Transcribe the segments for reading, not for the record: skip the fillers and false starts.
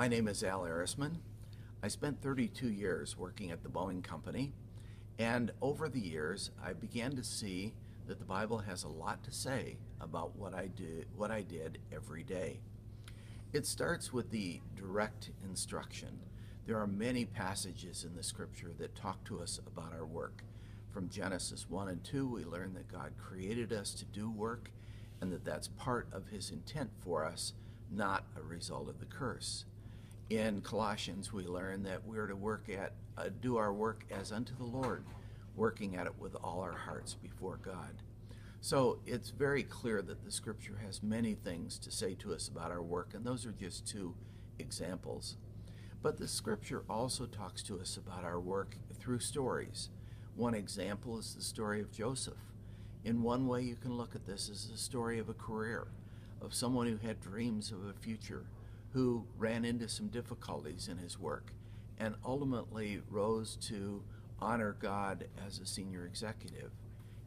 My name is Erisman. I spent 32 years working at the Boeing company, and over the years I began to see that the Bible has a lot to say about what I did every day. It starts with the direct instruction. There are many passages in the scripture that talk to us about our work. From Genesis 1 and 2, we learn that God created us to do work and that that's part of his intent for us, not a result of the curse. In Colossians, we learn that we're to do our work as unto the Lord, working at it with all our hearts before God. So it's very clear that the scripture has many things to say to us about our work, and those are just two examples. But the scripture also talks to us about our work through stories. One example is the story of Joseph. In one way, you can look at this as a story of a career, of someone who had dreams of a future, who ran into some difficulties in his work, and ultimately rose to honor God as a senior executive.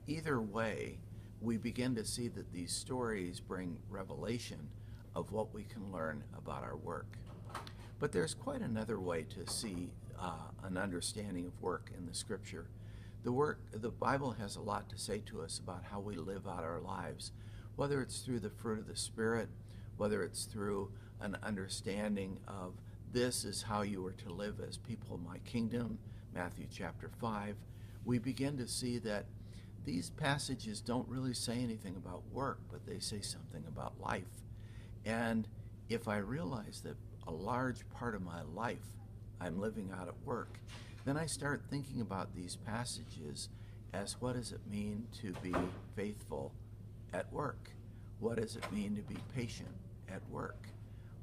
Either way, we begin to see that these stories bring revelation of what we can learn about our work. But there's quite another way to see an understanding of work in the scripture. The Bible has a lot to say to us about how we live out our lives, whether it's through the fruit of the Spirit, whether it's through an understanding of this is how you are to live as people of my kingdom, Matthew chapter 5. We begin to see that these passages don't really say anything about work, but they say something about life. And if I realize that a large part of my life I'm living out at work, then I start thinking about these passages as what does it mean to be faithful at work? What does it mean to be patient at work?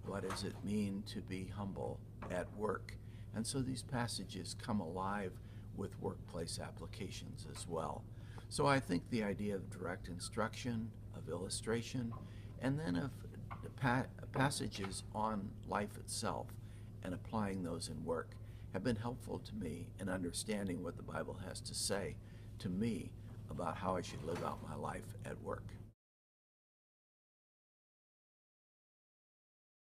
What does it mean to be humble at work? And so these passages come alive with workplace applications as well. So I think the idea of direct instruction, of illustration, and then of passages on life itself and applying those in work have been helpful to me in understanding what the Bible has to say to me about how I should live out my life at work.